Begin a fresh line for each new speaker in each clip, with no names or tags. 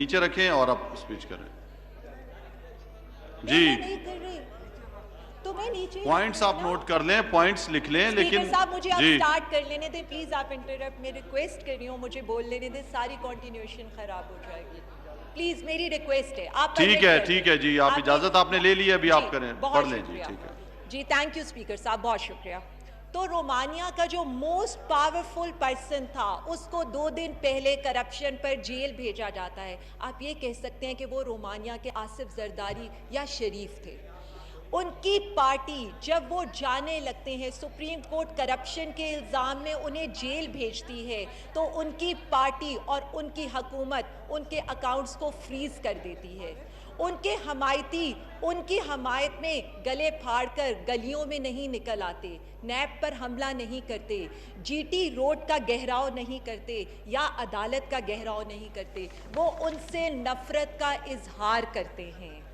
नीचे रखें और आप स्पीच करें।
नहीं,
जी,
मैं नहीं कर रही। तो मैं नीचे
पॉइंट्स आप नोट कर लें, पॉइंट्स लिख लें,
स्पीकर
लेकिन
साहब मुझे आप
जी
स्टार्ट कर लेने दें प्लीज। आप इंटरप्ट, मैं रिक्वेस्ट कर रही हूँ, मुझे बोल लेने दें, सारी कंटिन्यूएशन खराब हो जाएगी। प्लीज मेरी रिक्वेस्ट है, आप परमिट कर
ठीक
दें।
है जी, आप
आपने
इजाजत आपने ले ली, अभी
जी
आप करें, पढ़
बहुत
लें जी,
शुक्रिया।
ठीक है।
जी थैंक यू स्पीकर साहब, बहुत शुक्रिया। तो रोमानिया का जो मोस्ट पावरफुल पर्सन था उसको 2 दिन पहले करप्शन पर जेल भेजा जाता है। आप ये कह सकते हैं कि वो रोमानिया के आसिफ जरदारी या शरीफ थे। उनकी पार्टी जब वो जाने लगते हैं, सुप्रीम कोर्ट करप्शन के इल्ज़ाम में उन्हें जेल भेजती है, तो उनकी पार्टी और उनकी हुकूमत उनके अकाउंट्स को फ्रीज कर देती है। उनके हमायती उनकी हमायत में गले फाड़कर गलियों में नहीं निकल आते, नैब पर हमला नहीं करते, जीटी रोड का गहराव नहीं करते या अदालत का गहराव नहीं करते, वो उनसे नफरत का इजहार करते हैं।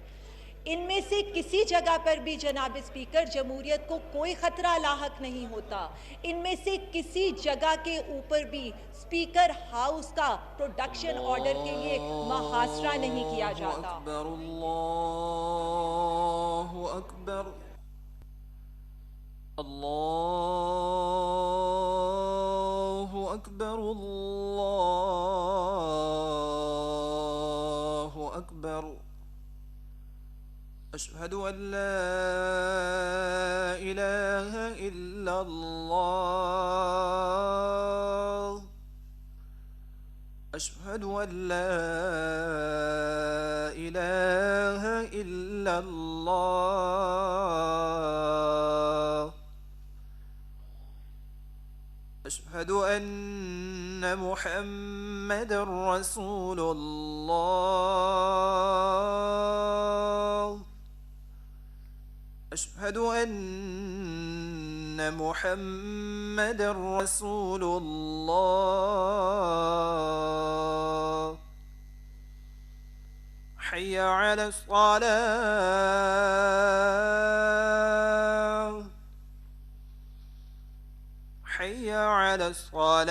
इनमें से किसी जगह पर भी जनाब स्पीकर जमहूरियत को कोई खतरा लाहक नहीं होता। इनमें से किसी जगह के ऊपर भी स्पीकर हाउस का प्रोडक्शन ऑर्डर के लिए मुहासरा नहीं किया जाता।
अल्लाहु अकबर, अल्लाहु अकबर, अल्लाहु अकबर। अशहदु अन ला इलाहा इल्लल्लाह, अशहदु अन ला इलाहा इल्लल्लाह, अशहदु अन्न मुहम्मदर रसूलुल्लाह, अशहदु अन्न मुहम्मदर रसूलुल्लाह। हय्य अला अस्सलाह, हय्य अला अस्सलाह,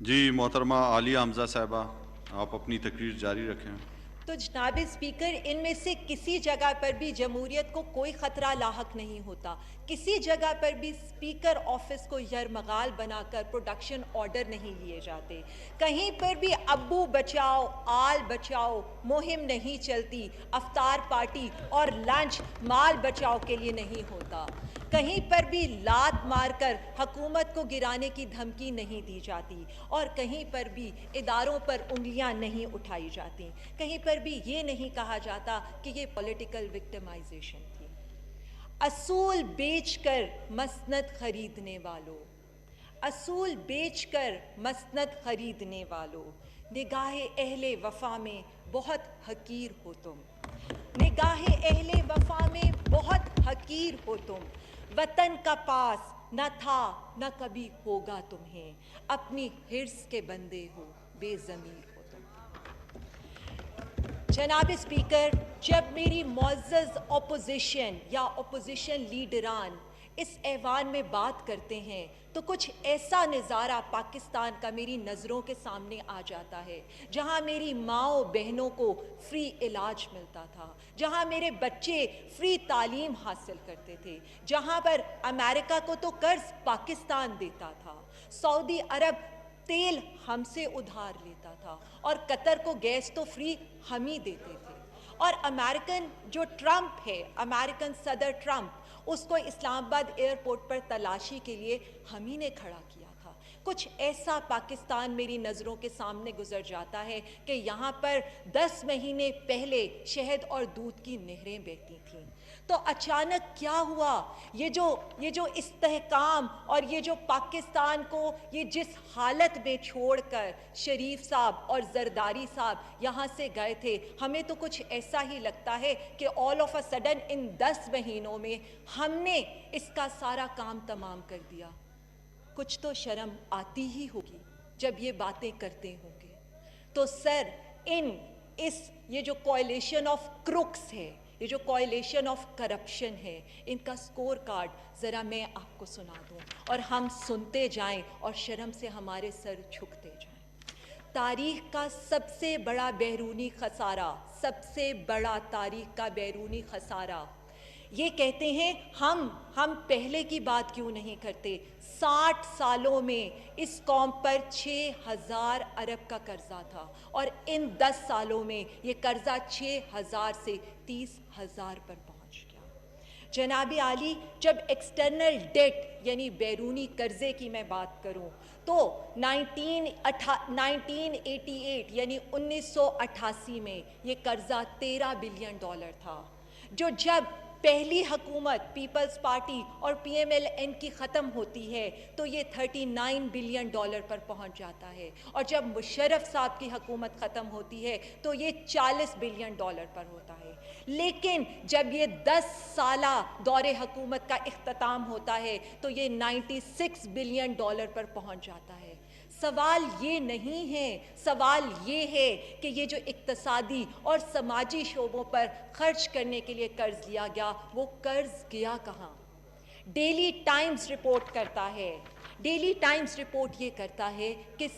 जी मोहतरमा आलिया हमजा साहिबा, आप अपनी तकरीर जारी रखें।
तो जनाब स्पीकर, इनमें से किसी जगह पर भी जमहूरियत को कोई खतरा लाहक नहीं होता। किसी जगह पर भी स्पीकर ऑफिस को यरमगाल बनाकर प्रोडक्शन ऑर्डर नहीं लिए जाते। कहीं पर भी अब्बू बचाओ आल बचाओ मुहिम नहीं चलती, अफ्तार पार्टी और लंच माल बचाओ के लिए नहीं होता। कहीं पर भी लात मारकर हुकूमत को गिराने की धमकी नहीं दी जाती और कहीं पर भी इदारों पर उंगलियां नहीं उठाई जाती। कहीं पर भी ये नहीं कहा जाता कि ये पॉलिटिकल विक्टिमाइजेशन थी। असूल बेचकर मसनद खरीदने वालों, असूल बेचकर मसनद खरीदने वालों, निगाहे अहले वफा में बहुत हकीर हो तुम, निगाहे अहले वफा में बहुत हकीर हो तुम। वतन का पास न था न कभी होगा तुम्हें, अपनी हिर्स के बंदे हो बेज़मीर हो तुम। जनाब स्पीकर, जब मेरी मुअज़्ज़ज़ ऑपोजिशन या ऑपोजिशन लीडरान इस ऐवान में बात करते हैं तो कुछ ऐसा नज़ारा पाकिस्तान का मेरी नज़रों के सामने आ जाता है, जहां मेरी माओ बहनों को फ्री इलाज मिलता था, जहां मेरे बच्चे फ्री तालीम हासिल करते थे, जहां पर अमेरिका को तो कर्ज पाकिस्तान देता था, सऊदी अरब तेल हमसे उधार लेता था और कतर को गैस तो फ्री हम ही देते थे। और अमेरिकन जो ट्रंप है, अमेरिकन सदर ट्रंप, उसको इस्लामाबाद एयरपोर्ट पर तलाशी के लिए हम ही ने खड़ा किया था। कुछ ऐसा पाकिस्तान मेरी नज़रों के सामने गुजर जाता है कि यहाँ पर 10 महीने पहले शहद और दूध की नहरें बहती थीं। तो अचानक क्या हुआ? ये जो इस्तेहकाम और ये जो पाकिस्तान को ये जिस हालत में छोड़कर शरीफ साहब और जरदारी साहब यहाँ से गए थे, हमें तो कुछ ऐसा ही लगता है कि ऑल ऑफ अ सडन इन 10 महीनों में हमने इसका सारा काम तमाम कर दिया। कुछ तो शर्म आती ही होगी जब ये बातें करते होंगे। तो सर, ये जो कॉलिशन ऑफ क्रुक्स है, ये जो कॉलिशन ऑफ करप्शन है, इनका स्कोर कार्ड ज़रा मैं आपको सुना दूं और हम सुनते जाएं और शर्म से हमारे सर झुकते जाएं। तारीख का सबसे बड़ा बैरूनी खसारा, सबसे बड़ा तारीख का बैरूनी खसारा, ये कहते हैं हम पहले की बात क्यों नहीं करते। 60 सालों में इस कौम पर 6,000 अरब का कर्जा था और इन 10 सालों में ये कर्जा 6,000 से 30,000 पर पहुंच गया। जनाब आली, जब एक्सटर्नल डेट यानी बैरूनी कर्जे की मैं बात करूं तो 1988 यानी 1988 में ये कर्जा $13 बिलियन था, जो जब पहली हुकूमत पीपल्स पार्टी और PMLN की ख़त्म होती है तो ये $39 बिलियन पर पहुंच जाता है, और जब मुशर्रफ साहब की हुकूमत ख़त्म होती है तो ये $40 बिलियन पर होता है। लेकिन जब ये 10 साला दौरे हुकूमत का इख्तिताम होता है तो ये $96 बिलियन पर पहुंच जाता है। सवाल ये नहीं है, सवाल ये है कि ये जो इक्तसादी और समाजी शोबों पर खर्च करने के लिए कर्ज लिया गया, वो कर्ज गया कहाँ? डेली टाइम्स रिपोर्ट करता है, डेली टाइम्स रिपोर्ट ये करता है कि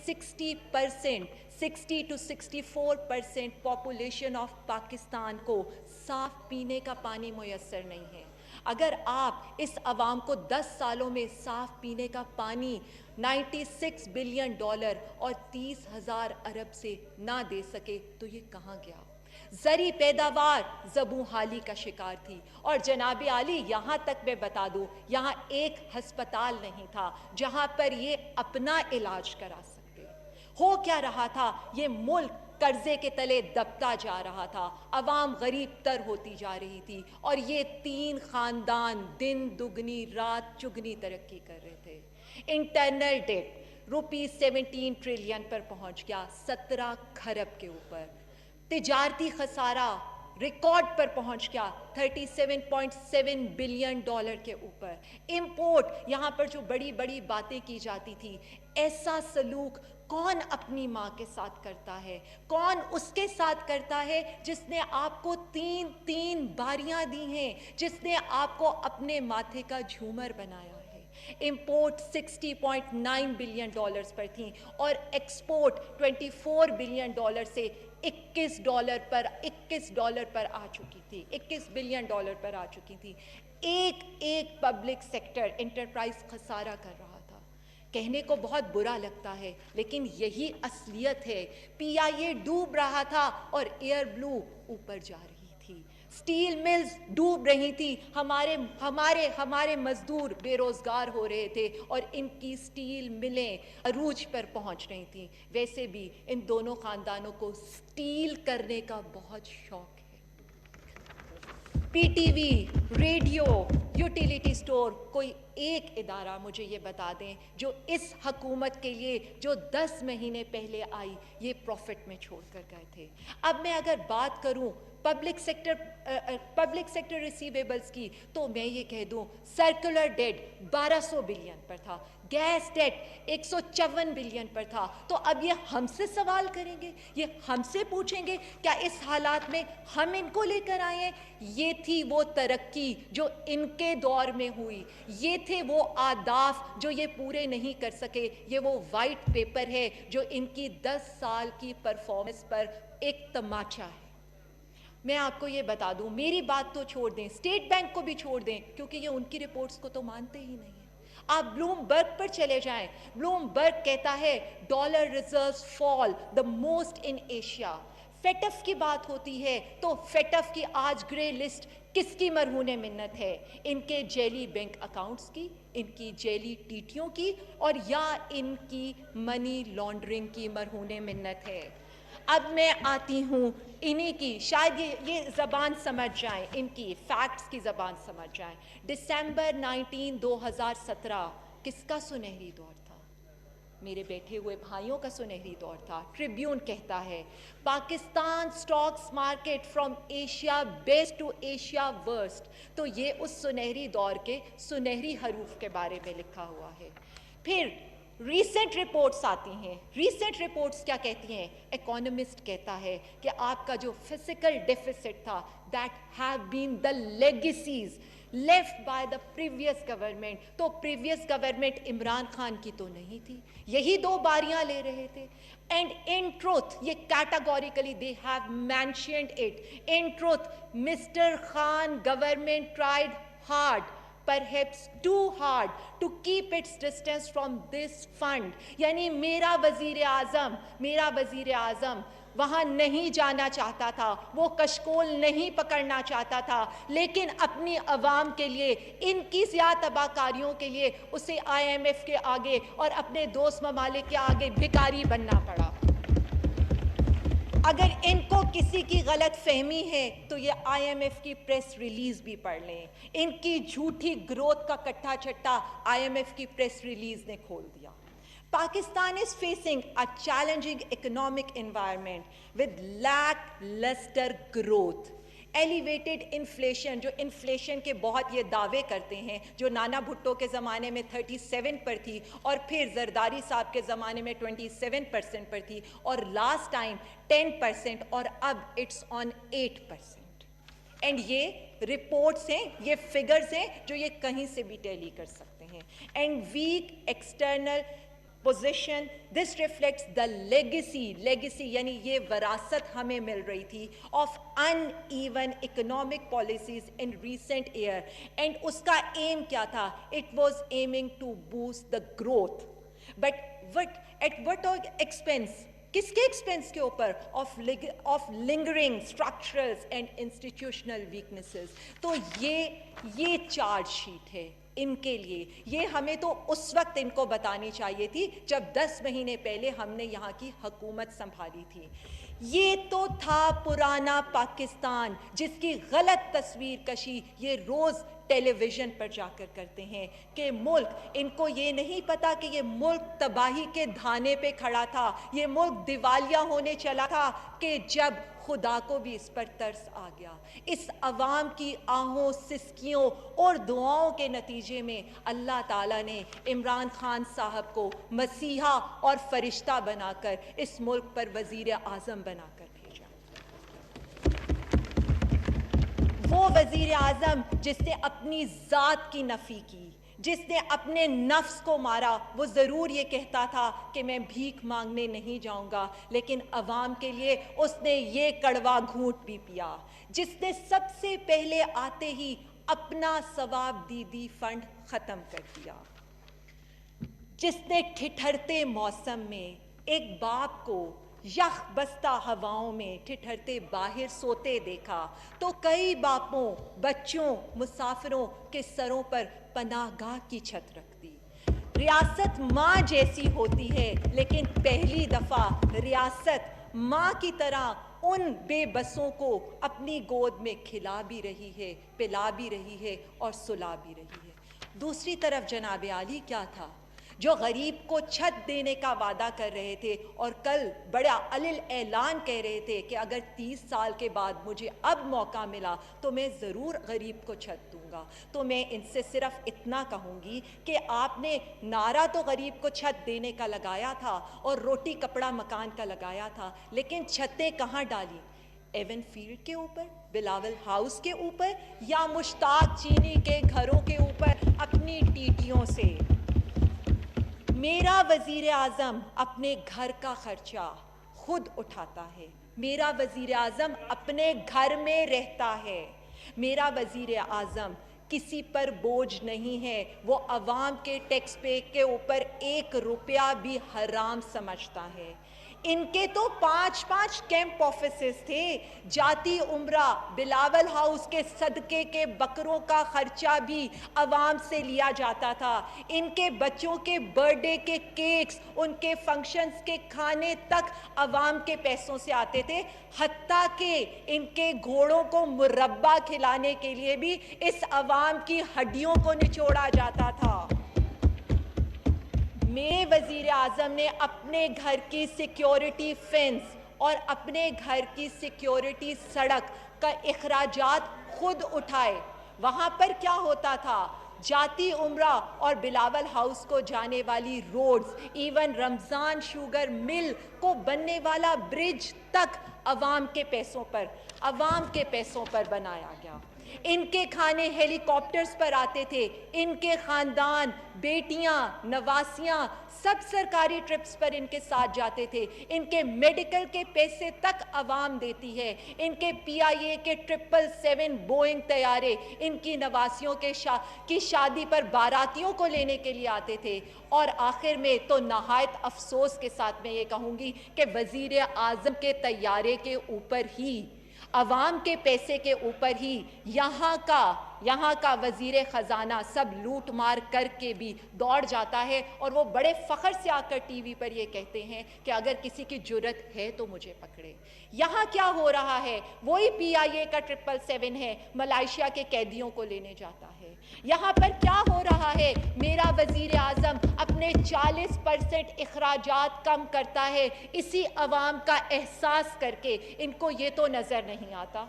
60 to 64% पॉपुलेशन ऑफ पाकिस्तान को साफ पीने का पानी मुयस्सर नहीं है। अगर आप इस अवाम को 10 सालों में साफ पीने का पानी $96 बिलियन और 30,000 अरब से ना दे सके तो ये कहाँ गया? ज़री पैदावार ज़बू हाली का शिकार थी। और जनाब आली, यहाँ तक मैं बता दूँ, यहाँ एक हस्पताल नहीं था जहाँ पर ये अपना इलाज करा सकते। हो क्या रहा था? ये मुल्क कर्जे के तले दबता जा रहा था, अवाम गरीब तर होती जा रही थी और ये 3 खानदान दिन दुगनी रात चुगनी तरक्की कर रहे थे। इंटरनल डेट ₹17 ट्रिलियन पर पहुंच गया, 17 खरब के ऊपर। तिजारती खसारा रिकॉर्ड पर पहुंच गया, $37.7 बिलियन के ऊपर। इंपोर्ट, यहाँ पर जो बड़ी बड़ी बातें की जाती थी, ऐसा सलूक कौन अपनी माँ के साथ करता है? कौन उसके साथ करता है जिसने आपको 3 बारियां दी हैं, जिसने आपको अपने माथे का झूमर बनाया है। इंपोर्ट $60.9 बिलियन पर थी और एक्सपोर्ट $24 बिलियन से $21 पर आ चुकी थी, $21 बिलियन पर आ चुकी थी। एक पब्लिक सेक्टर एंटरप्राइज खसारा कर रहा था। कहने को बहुत बुरा लगता है, लेकिन यही असलियत है। PIA डूब रहा था और एयर ब्लू ऊपर जा रही थी। स्टील मिल्स डूब रही थी, हमारे मजदूर बेरोजगार हो रहे थे और इनकी स्टील मिलें अरूज पर पहुंच रही थी। वैसे भी इन दोनों खानदानों को स्टील करने का बहुत शौक है। PTV, रेडियो, यूटिलिटी स्टोर, कोई एक इदारा मुझे ये बता दें जो इस हकूमत के लिए जो 10 महीने पहले आई ये प्रॉफिट में छोड़ कर गए थे। अब मैं अगर बात करूं पब्लिक सेक्टर रिसीवेबल्स की, तो मैं ये कह दूं सर्कुलर डेट 1200 बिलियन पर था, गैस डेट 154 बिलियन पर था। तो अब ये हमसे सवाल करेंगे, ये हमसे पूछेंगे क्या इस हालात में हम इनको लेकर आए हैं? ये थी वो तरक्की जो इनके दौर में हुई, ये थे वो आदाफ जो ये पूरे नहीं कर सके, ये वो वाइट पेपर है जो इनकी 10 साल की परफॉर्मेंस पर एक तमाचा है। मैं आपको ये बता दूं, मेरी बात तो छोड़ दें, स्टेट बैंक को भी छोड़ दें, क्योंकि ये उनकी रिपोर्ट्स को तो मानते ही नहीं है। आप ब्लूमबर्ग पर चले जाएं, ब्लूमबर्ग कहता है dollar reserves fall the most in Asia. FATF की बात होती है तो फेटफ की आज ग्रे लिस्ट किसकी मरहूने मिन्नत है? इनके जेली बैंक अकाउंट्स की, इनकी जेली टीटियों की और या इनकी मनी लॉन्ड्रिंग की मरहूने मिन्नत है। अब मैं आती हूँ इन्हीं की, शायद ये ज़बान समझ जाएं, इनकी फैक्ट्स की ज़बान समझ जाएं। दिसंबर 19 2017 किसका सुनहरी दौर था? मेरे बैठे हुए भाइयों का सुनहरी दौर था। ट्रिब्यून कहता है Pakistan stocks market from Asia best to Asia worst. तो ये उस सुनहरी दौर के सुनहरी हरूफ के बारे में लिखा हुआ है। फिर रीसेंट रिपोर्ट्स आती हैं। रीसेंट रिपोर्ट्स क्या कहती हैं? इकोनॉमिस्ट कहता है कि आपका जो फिजिकल डेफिसिट था, that have been the legacies left by the previous government. तो प्रीवियस गवर्नमेंट इमरान खान की तो नहीं थी, यही दो बारियां ले रहे थे। एंड इन ट्रूथ, ये categorically they have mentioned it, in truth mister Khan government tried hard, perhaps too hard, to keep its distance from this fund। यानी मेरा वजीर आज़म वहाँ नहीं जाना चाहता था, वो कशकोल नहीं पकड़ना चाहता था, लेकिन अपनी अवाम के लिए, इनकी ज़्यादा तबाहकारियों के लिए उसे IMF के आगे और अपने दोस्त ममालिक के आगे भिखारी बनना पड़ा। अगर इनको किसी की गलत फहमी है तो ये IMF की प्रेस रिलीज भी पढ़ लें। इनकी झूठी ग्रोथ का कट्टा चट्टा IMF की प्रेस रिलीज ने खोल दिया। Pakistan is facing a challenging economic environment with lackluster growth, elevated inflation, जो इन्फ्लेशन के बहुत ये दावे करते हैं, जो नाना भुट्टो के ज़माने में 37 पर थी और फिर जरदारी साहब के ज़माने में 27% पर थी और लास्ट टाइम 10% और अब इट्स ऑन 8%। एंड ये रिपोर्ट्स हैं, ये फिगर्स हैं जो ये कहीं से भी टैली कर सकते हैं। And weak external position, this reflects the legacy यानी ये वरासत हमें मिल रही थी of uneven economic policies in recent year. And उसका एम क्या था? It was aiming to boost the growth, but at what expense? किसके एक्सपेंस के ऊपर? Of lingering structurals and institutional weaknesses. तो ये चार्ज शीट है इनके लिए। ये हमें तो उस वक्त इनको बतानी चाहिए थी जब 10 महीने पहले हमने यहाँ की हुकूमत संभाली थी। ये तो था पुराना पाकिस्तान जिसकी गलत तस्वीर कशी ये रोज़ टेलीविज़न पर जाकर करते हैं कि मुल्क, इनको ये नहीं पता कि ये मुल्क तबाही के धाने पे खड़ा था, ये मुल्क दिवालिया होने चला था कि जब खुदा को भी इस पर तरस आ गया। इस अवाम की आहों, सिसकियों और दुआओं के नतीजे में अल्लाह ताला ने इमरान खान साहब को मसीहा और फरिश्ता बनाकर इस मुल्क पर वज़ीर आज़म बनाकर भेजा। वो वज़ीर आज़म जिसने अपनी ज़ात की नफ़ी की, जिसने अपने नफ्स को मारा, वो ज़रूर ये कहता था कि मैं भीख मांगने नहीं जाऊंगा, लेकिन अवाम के लिए उसने ये कड़वा घूंट भी पिया। जिसने सबसे पहले आते ही अपना सवाब दीदी फंड ख़त्म कर दिया। जिसने ठिठरते मौसम में एक बाप को यख बस्ता हवाओं में ठिठरते बाहर सोते देखा, तो कई बापों, बच्चों, मुसाफिरों के सरों पर पनाहगाह की छत रख दी। रियासत माँ जैसी होती है, लेकिन पहली दफ़ा रियासत माँ की तरह उन बेबसों को अपनी गोद में खिला भी रही है, पिला भी रही है और सुला भी रही है। दूसरी तरफ जनाब आली क्या था, जो गरीब को छत देने का वादा कर रहे थे और कल बड़ा अलिल ऐलान कह रहे थे कि अगर 30 साल के बाद मुझे अब मौका मिला तो मैं ज़रूर गरीब को छत दूंगा। तो मैं इनसे सिर्फ इतना कहूँगी कि आपने नारा तो गरीब को छत देने का लगाया था और रोटी कपड़ा मकान का लगाया था, लेकिन छतें कहाँ डाली? एवन फील्ड के ऊपर, बिलावल हाउस के ऊपर, या मुश्ताक चीनी के घरों के ऊपर अपनी टीटियों से? मेरा वज़ीर आज़म अपने घर का खर्चा खुद उठाता है, मेरा वज़ीर आज़म अपने घर में रहता है, मेरा वज़ीर आज़म किसी पर बोझ नहीं है, वो अवाम के टैक्स पे के ऊपर 1 रुपया भी हराम समझता है। इनके तो 5-5 कैंप ऑफिसेस थे। जाती उम्रा, बिलावल हाउस के सदके के बकरों का खर्चा भी अवाम से लिया जाता था। इनके बच्चों के बर्थडे के केक्स, उनके फंक्शंस के खाने तक अवाम के पैसों से आते थे। हत्ता के इनके घोड़ों को मुरब्बा खिलाने के लिए भी इस अवाम की हड्डियों को निचोड़ा जाता था। मेरे वजीर आजम ने अपने घर की सिक्योरिटी फेंस और अपने घर की सिक्योरिटी सड़क का इखराजात खुद उठाए। वहां पर क्या होता था, जाती उम्रा और बिलावल हाउस को जाने वाली roads, even Ramzan sugar mill को बनने वाला ब्रिज तक अवाम के पैसों पर बनाया गया। इनके खाने हेलीकॉप्टर्स पर आते थे। इनके खानदान, बेटियां, नवासियां सब सरकारी ट्रिप्स पर इनके साथ जाते थे। इनके मेडिकल के पैसे तक अवाम देती है। इनके PIA के 777 बोइंग तैयारे इनकी नवासियों की शादी पर बारातियों को लेने के लिए आते थे। और आखिर में तो नहायत अफसोस के साथ मैं ये कहूँगी कि वजीर आजम के तैयारे के ऊपर ही, अवाम के पैसे के ऊपर ही यहाँ का वजीर खजाना सब लूट मार करके भी दौड़ जाता है। और वो बड़े फख्र से आकर टीवी पर ये कहते हैं कि अगर किसी की जुर्रत है तो मुझे पकड़े। यहाँ क्या हो रहा है, वही PIA का 777 है, मलाइशिया के कैदियों को लेने जाता है। यहाँ पर क्या हो रहा है, मेरा वजीर आजम अपने 40% इखराजात कम करता है इसी अवाम का एहसास करके। इनको ये तो नजर नहीं आता।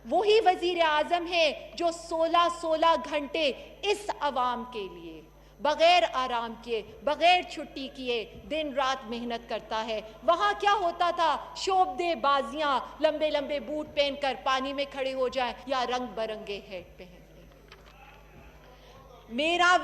वही वजीर आजम है जो 16-16 घंटे इस अवाम के लिए बगैर आराम किए, बगैर छुट्टी किए दिन रात मेहनत करता है। वहाँ क्या होता था, शोबदे बाजियां, लंबे लंबे बूट पहनकर पानी में खड़े हो जाएं या रंग बरंगे हेड पहन लें। मेरा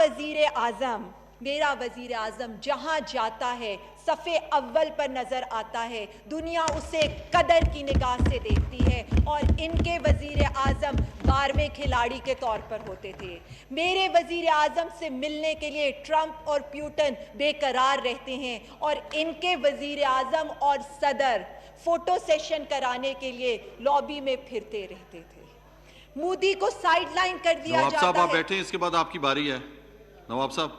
वजीर आजम जहां जाता है सफ़े अव्वल पर नजर आता है। दुनिया उसे कदर की निगाह से देखती है। और इनके वजीर आजम 12वें खिलाड़ी के तौर पर होते थे। मेरे वजीर आजम से मिलने के लिए ट्रंप और प्यूटन बेकरार रहते हैं और इनके वजीर आजम और सदर फोटो सेशन कराने के लिए लॉबी में फिरते रहते थे। मोदी को साइडलाइन कर दिया
नवाब
जाता
साहब आप
है।
बैठे, इसके बाद आपकी बारी है। नवाब साहब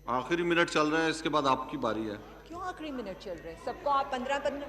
आखिरी मिनट चल रहा है, इसके बाद आपकी बारी है।
क्यों आखिरी मिनट चल रहे हैं? सबको आप 15-15